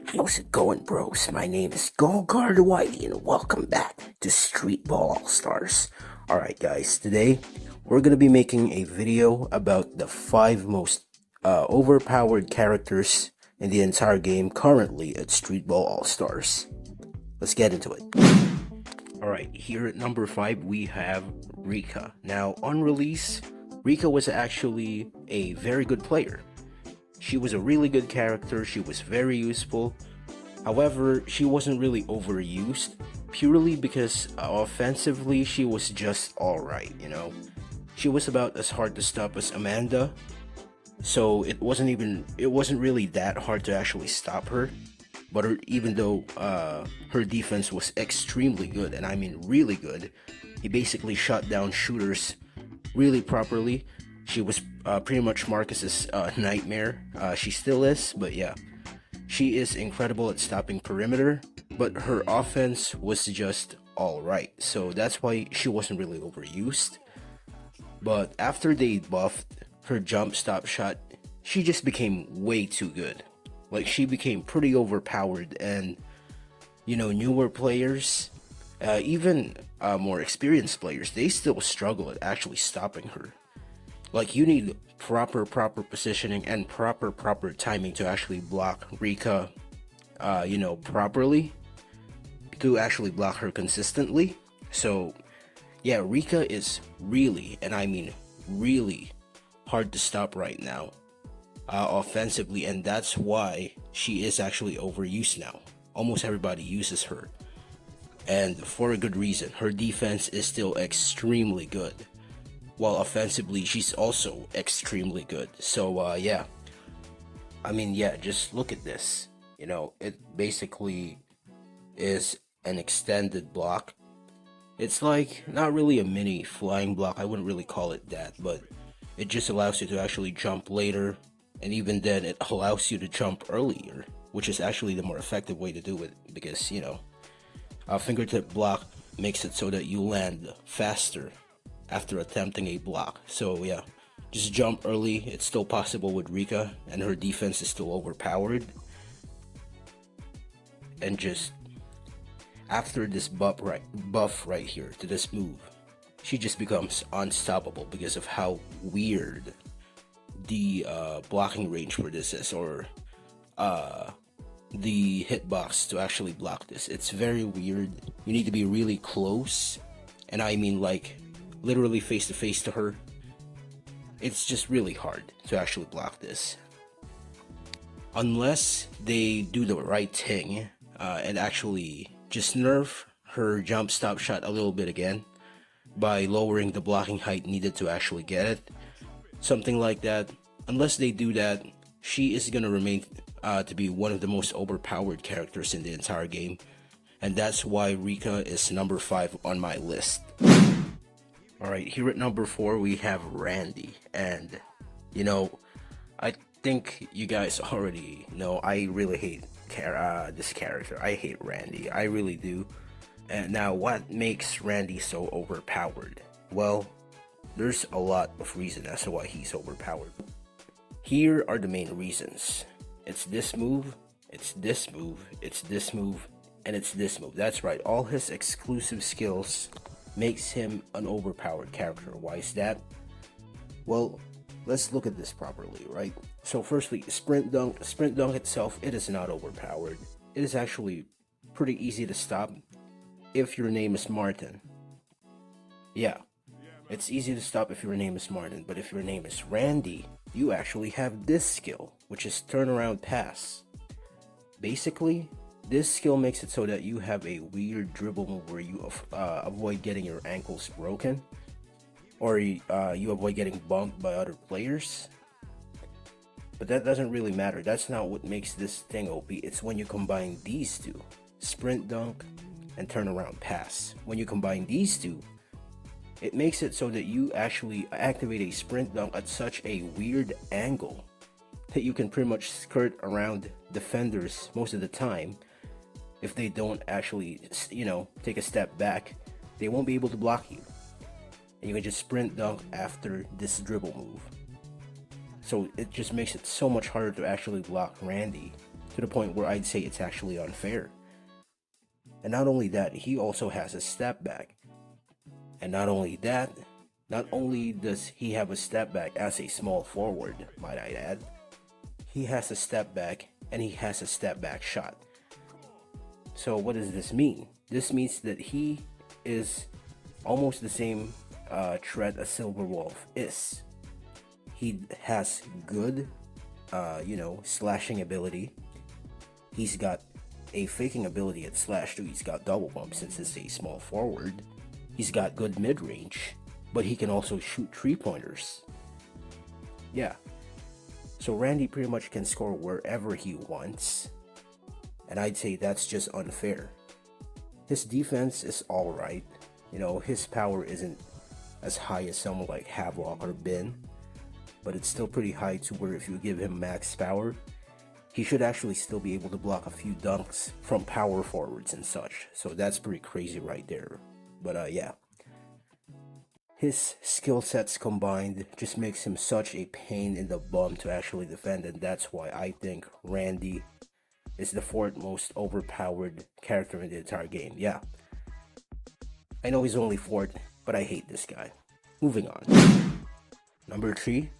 How's it going, bros? My name is Guard Whitey, and welcome back to Streetball AllStars. Alright guys, today we're gonna be making a video about the 5 most overpowered characters in the entire game currently at Streetball AllStars. Let's get into it. Alright, here at number 5 we have Rika. Now, on release, Rika was actually a very good player. She was a really good character, she was very useful. However, she wasn't really overused, purely because offensively she was just alright, you know. She was about as hard to stop as Amanda, so it wasn't really that hard to actually stop her. But even though her defense was extremely good, and I mean really good, he basically shot down shooters really properly. She was pretty much Marcus's nightmare. She still is, but yeah. She is incredible at stopping perimeter, but her offense was just alright. So that's why she wasn't really overused. But after they buffed her jump stop shot, she just became way too good. Like, she became pretty overpowered, and you know, newer players, even more experienced players, they still struggle at actually stopping her. Like, you need proper positioning and proper timing to actually block Rika, you know, properly, to actually block her consistently. So yeah, Rika is really, and I mean really, hard to stop right now offensively, and that's why she is actually overused now. Almost everybody uses her, and for a good reason. Her defense is still extremely good, while offensively she's also extremely good. So yeah, I mean, yeah, just look at this. You know, it basically is an extended block. It's like not really a mini flying block, I wouldn't really call it that, but it just allows you to actually jump later, and even then it allows you to jump earlier, which is actually the more effective way to do it, because, you know, a fingertip block makes it so that you land faster after attempting a block. So yeah, just jump early. It's still possible with Rika, and her defense is still overpowered. And just after this buff right here to this move, she just becomes unstoppable because of how weird the blocking range for this is, or the hitbox to actually block this. It's very weird. You need to be really close, and I mean like literally face to face to her. It's just really hard to actually block this, unless they do the right thing and actually just nerf her jump stop shot a little bit again by lowering the blocking height needed to actually get it. Something like that. Unless they do that, she is gonna remain to be one of the most overpowered characters in the entire game, and that's why Rika is number 5 on my list. Alright, here at number 4 we have Randy, and you know, I think you guys already know I really hate this character. I hate Randy, I really do. And now, what makes Randy so overpowered? Well, there's a lot of reasons as to why he's overpowered. Here are the main reasons. It's this move, it's this move, it's this move, and it's this move. That's right, all his exclusive skills makes him an overpowered character. Why is that? Well, let's look at this properly, right? So firstly, sprint dunk itself, it is not overpowered. It is actually pretty easy to stop if your name is Martin. Yeah, it's easy to stop if your name is Martin, but if your name is Randy, you actually have this skill, which is turnaround pass. Basically, this skill makes it so that you have a weird dribble move where you avoid getting your ankles broken, or you avoid getting bumped by other players. But that doesn't really matter. That's not what makes this thing OP. It's when you combine these two, sprint dunk and turnaround pass. When you combine these two, it makes it so that you actually activate a sprint dunk at such a weird angle that you can pretty much skirt around defenders most of the time. If they don't actually, you know, take a step back, they won't be able to block you. And you can just sprint dunk after this dribble move. So it just makes it so much harder to actually block Randy to the point where I'd say it's actually unfair. And not only that, he also has a step back. And not only that, not only does he have a step back as a small forward, might I add, he has a step back and he has a step back shot. So what does this mean? This means that he is almost the same threat as Silver Wolf is. He has good, slashing ability. He's got a faking ability at slash too. He's got double bump since it's a small forward. He's got good mid-range, but he can also shoot 3-pointers. Yeah. So Randy pretty much can score wherever he wants. And I'd say that's just unfair. His defense is alright. His power isn't as high as someone like Havelock or Bin, but it's still pretty high to where if you give him max power, he should actually still be able to block a few dunks from power forwards and such. So that's pretty crazy right there. But yeah. His skill sets combined just makes him such a pain in the bum to actually defend, and that's why I think Randy is the 4th most overpowered character in the entire game. Yeah. I know he's only 4th, but I hate this guy. Moving on. Number 3,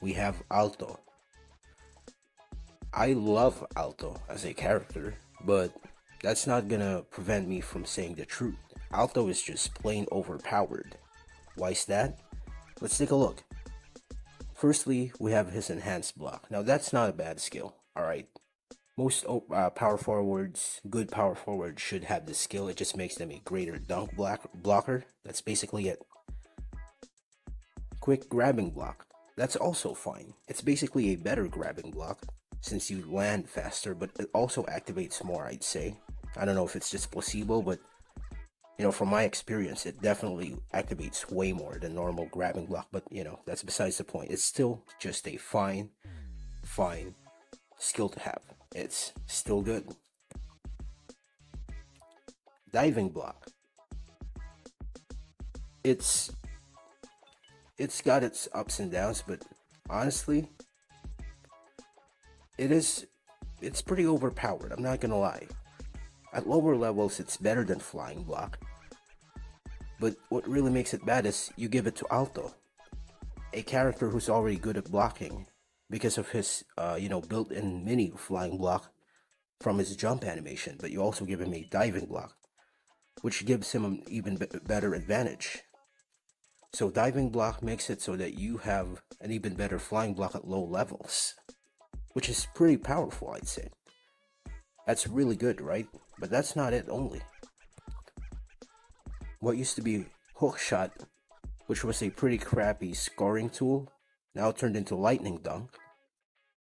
we have Alto. I love Alto as a character, but that's not gonna prevent me from saying the truth. Alto is just plain overpowered. Why is that? Let's take a look. Firstly, we have his enhanced block. Now that's not a bad skill, alright? Most power forwards, good power forwards should have this skill. It just makes them a greater dunk blocker. That's basically it. Quick grabbing block. That's also fine. It's basically a better grabbing block since you land faster, but it also activates more, I'd say. I don't know if it's just placebo, but from my experience, it definitely activates way more than normal grabbing block, but that's besides the point. It's still just a fine skill to have. It's still good. Diving block. It's got its ups and downs, but honestly, it's pretty overpowered. I'm not gonna lie. At lower levels, it's better than flying block. But what really makes it bad is you give it to Alto, a character who's already good at blocking because of his, built-in mini flying block from his jump animation. But you also give him a diving block, which gives him an even better advantage. So diving block makes it so that you have an even better flying block at low levels, which is pretty powerful, I'd say. That's really good, right? But that's not it only. What used to be hook shot, which was a pretty crappy scoring tool, now turned into lightning dunk,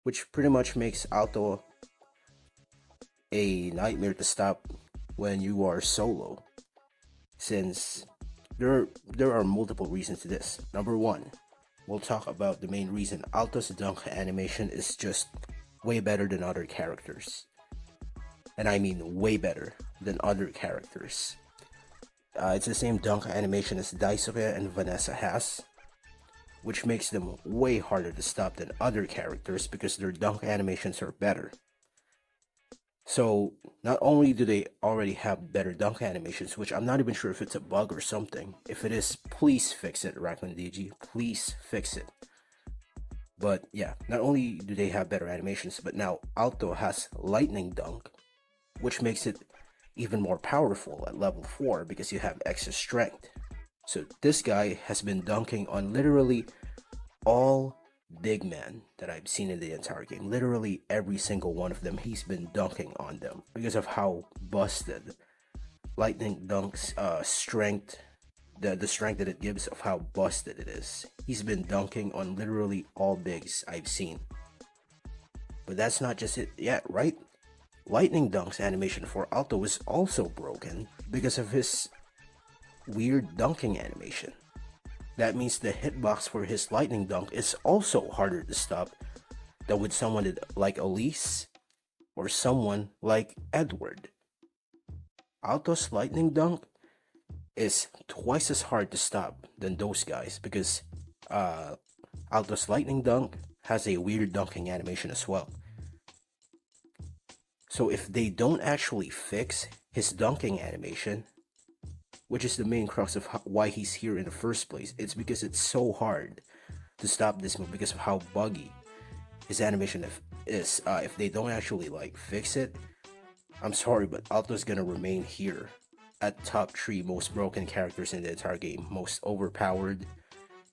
which pretty much makes Alto a nightmare to stop when you are solo, since there are multiple reasons to this. Number 1, we'll talk about the main reason. Alto's dunk animation is just way better than other characters. And I mean way better than other characters. It's the same dunk animation as Daisuke and Vanessa has, which makes them way harder to stop than other characters because their dunk animations are better. So not only do they already have better dunk animations, which I'm not even sure if it's a bug or something. If it is, please fix it, Rakundiji. Please fix it. But yeah, not only do they have better animations, but now Alto has lightning dunk, which makes it even more powerful at level 4 because you have extra strength. So this guy has been dunking on literally all big men that I've seen in the entire game. Literally every single one of them, he's been dunking on them because of how busted lightning dunk's strength, the strength that it gives of how busted it is. He's been dunking on literally all bigs I've seen. But that's not just it yet, right? Lightning Dunk's animation for Alto is also broken because of his weird dunking animation. That means the hitbox for his Lightning Dunk is also harder to stop than with someone like Elise or someone like Edward. Alto's Lightning Dunk is twice as hard to stop than those guys because Alto's Lightning Dunk has a weird dunking animation as well. So if they don't actually fix his dunking animation, which is the main crux of why he's here in the first place, it's because it's so hard to stop this move because of how buggy his animation is. If they don't actually like fix it, I'm sorry, but Alto's gonna remain here at top 3 most broken characters in the entire game, most overpowered,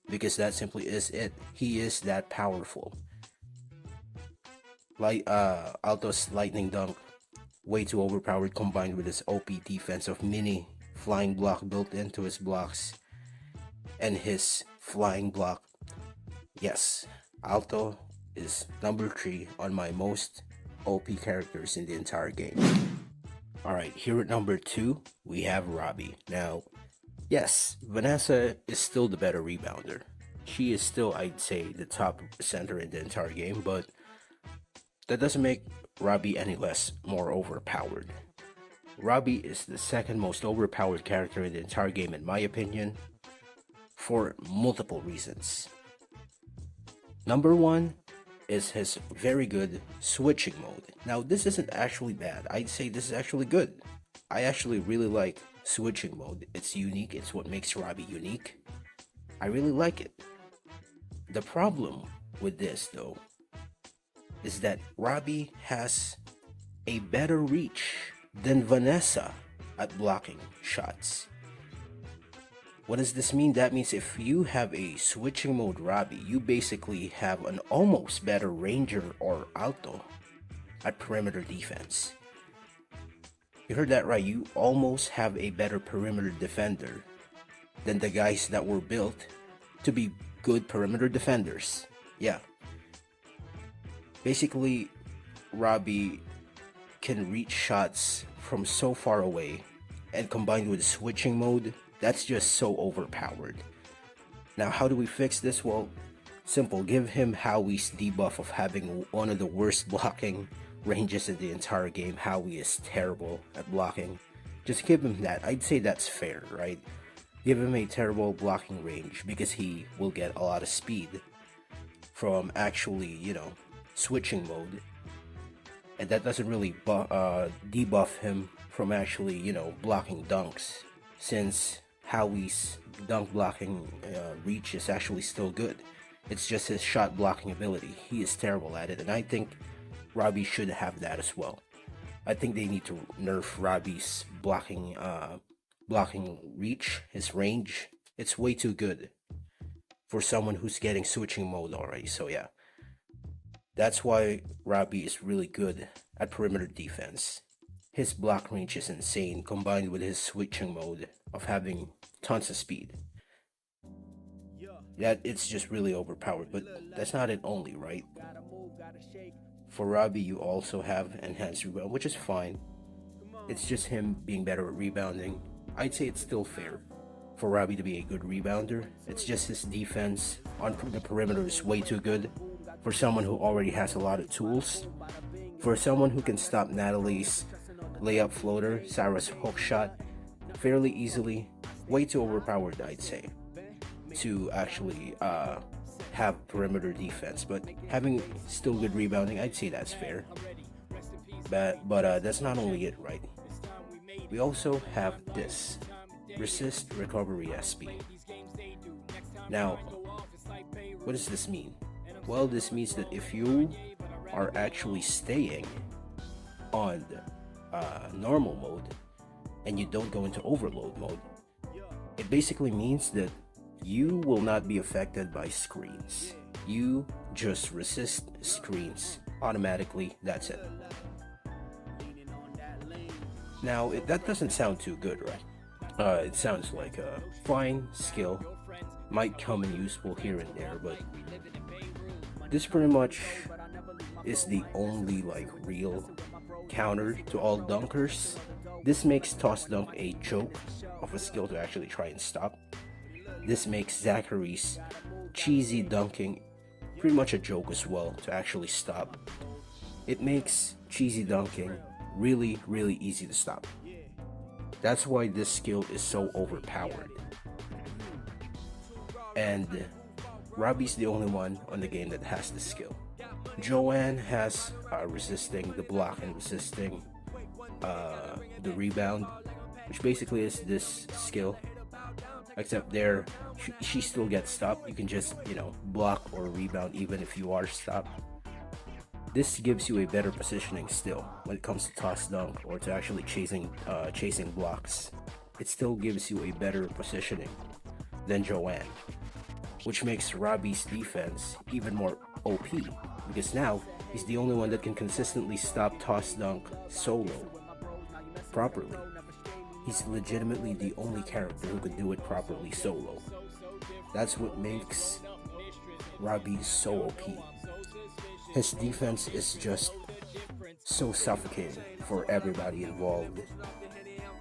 because that simply is it. He is that powerful. Like Alto's lightning dunk, way too overpowered, combined with his OP defense of mini flying block built into his blocks and his flying block. Yes, Alto is number 3 on my most OP characters in the entire game. Alright, here at number 2, we have Robbie. Now, yes, Vanessa is still the better rebounder. She is still, I'd say, the top center in the entire game, but that doesn't make Robbie any less more overpowered. Robbie is the second most overpowered character in the entire game in my opinion, for multiple reasons. Number 1 is his very good switching mode. Now this isn't actually bad, I'd say this is actually good. I actually really like switching mode. It's unique, it's what makes Robbie unique. I really like it. The problem with this though is that Robbie has a better reach than Vanessa at blocking shots. What does this mean? That means if you have a switching mode Robbie, you basically have an almost better Ranger or Alto at perimeter defense. You heard that right, you almost have a better perimeter defender than the guys that were built to be good perimeter defenders. Yeah. Basically, Robbie can reach shots from so far away, and combined with switching mode, that's just so overpowered. Now how do we fix this? Well, simple, give him Howie's debuff of having one of the worst blocking ranges in the entire game. Howie is terrible at blocking. Just give him that. I'd say that's fair, right? Give him a terrible blocking range because he will get a lot of speed from actually, switching mode. And that doesn't really debuff him from actually, blocking dunks, since Howie's dunk blocking reach is actually still good. It's just his shot blocking ability. He is terrible at it, and I think Robbie should have that as well. I think they need to nerf Robbie's blocking reach, his range. It's way too good for someone who's getting switching mode already, so yeah. That's why Robbie is really good at perimeter defense. His block range is insane, combined with his switching mode of having tons of speed. That it's just really overpowered, but that's not it only, right? For Robbie, you also have enhanced rebound, which is fine. It's just him being better at rebounding. I'd say it's still fair for Robbie to be a good rebounder. It's just his defense on the perimeter is way too good for someone who already has a lot of tools. For someone who can stop Natalie's layup floater, Sarah's hook shot fairly easily, way too overpowered, I'd say, to actually have perimeter defense. But having still good rebounding, I'd say that's fair. But that's not only it, right? We also have this resist recovery SP. Now, what does this mean? Well, this means that if you are actually staying on normal mode and you don't go into overload mode, it basically means that you will not be affected by screens. You just resist screens automatically, that's it. Now, that doesn't sound too good, right? It sounds like a fine skill, might come in useful here and there, but this pretty much is the only real counter to all dunkers. This makes toss dunk a joke of a skill to actually try and stop. This makes Zachary's cheesy dunking pretty much a joke as well to actually stop. It makes cheesy dunking really, really easy to stop. That's why this skill is so overpowered. And Robbie's the only one on the game that has this skill. Joanne has resisting the block and resisting the rebound, which basically is this skill. Except there, she still gets stopped. You can just, block or rebound even if you are stopped. This gives you a better positioning still when it comes to toss dunk or to actually chasing blocks. It still gives you a better positioning than Joanne, which makes Robbie's defense even more OP because now he's the only one that can consistently stop toss dunk solo properly. He's legitimately the only character who can do it properly solo. That's what makes Robbie so OP. His defense is just so suffocating for everybody involved,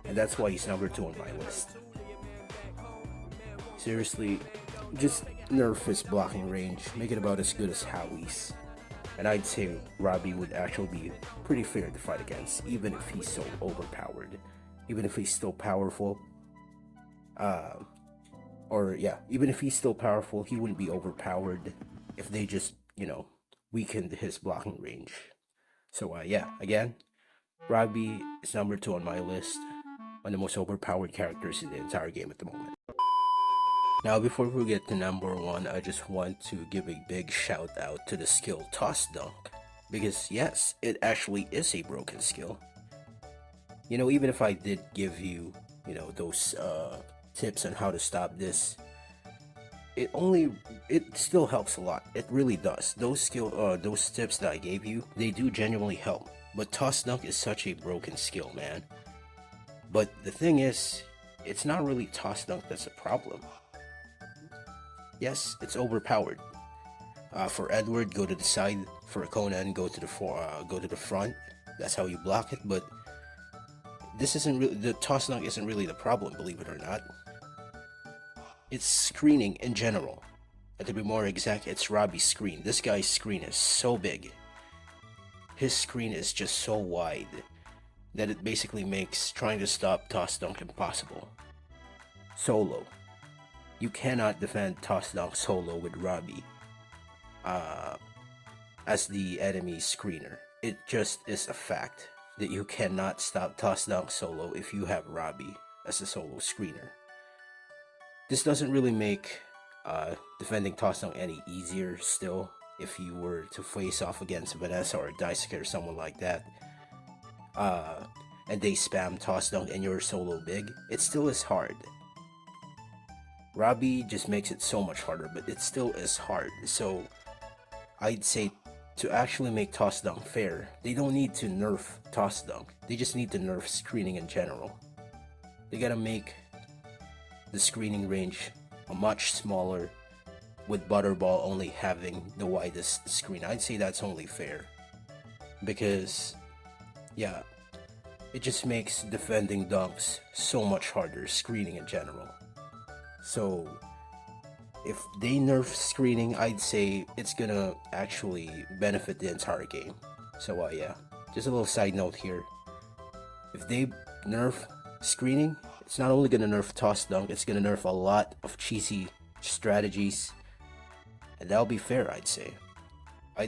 and that's why he's number 2 on my list. Seriously, just nerf his blocking range, make it about as good as Howie's, and I'd say Robbie would actually be pretty fair to fight against, even if he's so overpowered. Even if he's still powerful, even if he's still powerful, he wouldn't be overpowered if they just, weakened his blocking range. So, again, Robbie is number 2 on my list, one of the most overpowered characters in the entire game at the moment. Now, before we get to number 1, I just want to give a big shout out to the skill Toss Dunk, because yes, it actually is a broken skill. Even if I did give you, those tips on how to stop this, it still helps a lot. It really does. Those tips that I gave you, they do genuinely help. But toss dunk is such a broken skill, man. But the thing is, it's not really toss dunk that's a problem. Yes, it's overpowered. For Edward, go to the side. For Conan, go to the front. That's how you block it. But the toss dunk isn't really the problem, believe it or not. It's screening in general. And to be more exact, it's Robbie's screen. This guy's screen is so big. His screen is just so wide that it basically makes trying to stop toss dunk impossible. Solo. You cannot defend toss dunk solo with Robbie as the enemy screener. It just is a fact that you cannot stop toss dunk solo if you have Robbie as a solo screener. This doesn't really make defending toss dunk any easier still if you were to face off against Vanessa or Daisuke or someone like that, and they spam toss dunk and you're solo big. It still is hard. Robbie just makes it so much harder, but it still is hard. So I'd say to actually make toss dunk fair, they don't need to nerf toss dunk. They just need to nerf screening in general. They gotta make the screening range much smaller, with Butterball only having the widest screen. I'd say that's only fair, because it just makes defending dunks so much harder, screening in general. So if they nerf screening, I'd say it's gonna actually benefit the entire game. So just a little side note here. If they nerf screening, it's not only gonna nerf toss dunk, it's gonna nerf a lot of cheesy strategies, and that'll be fair. I'd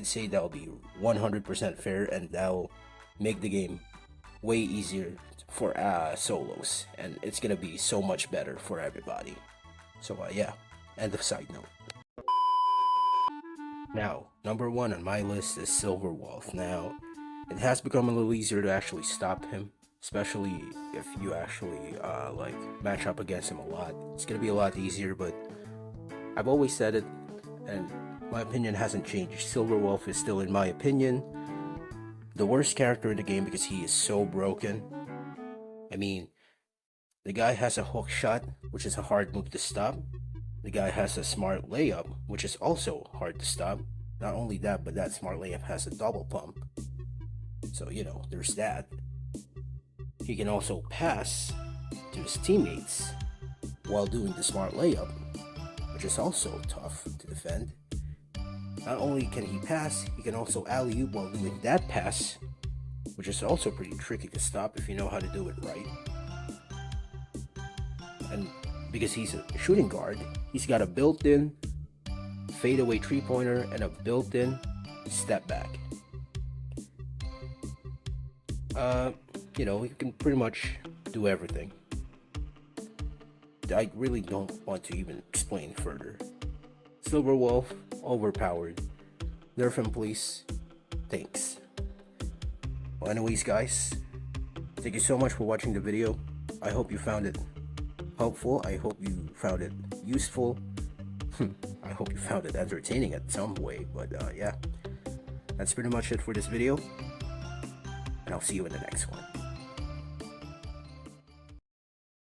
say that'll be 100% fair, and that'll make the game way easier for solos, and it's gonna be so much better for everybody. So end of side note. Now, number 1 on my list is Silverwolf. Now, it has become a little easier to actually stop him, especially if you actually match up against him a lot. It's gonna be a lot easier, but I've always said it, and my opinion hasn't changed. Silverwolf is still, in my opinion, the worst character in the game because he is so broken. I mean, the guy has a hook shot, which is a hard move to stop. The guy has a smart layup, which is also hard to stop. Not only that, but that smart layup has a double pump. So, there's that. He can also pass to his teammates while doing the smart layup, which is also tough to defend. Not only can he pass, he can also alley-oop while doing that pass, which is also pretty tricky to stop if you know how to do it right. And because he's a shooting guard, he's got a built-in fadeaway 3-pointer and a built-in step back. You can pretty much do everything. I really don't want to even explain further. Silver Wolf, overpowered. Nerf him, please. Thanks. Well, anyways, guys, thank you so much for watching the video. I hope you found it helpful. I hope you found it useful. I hope you found it entertaining at some way. But yeah, that's pretty much it for this video. And I'll see you in the next one.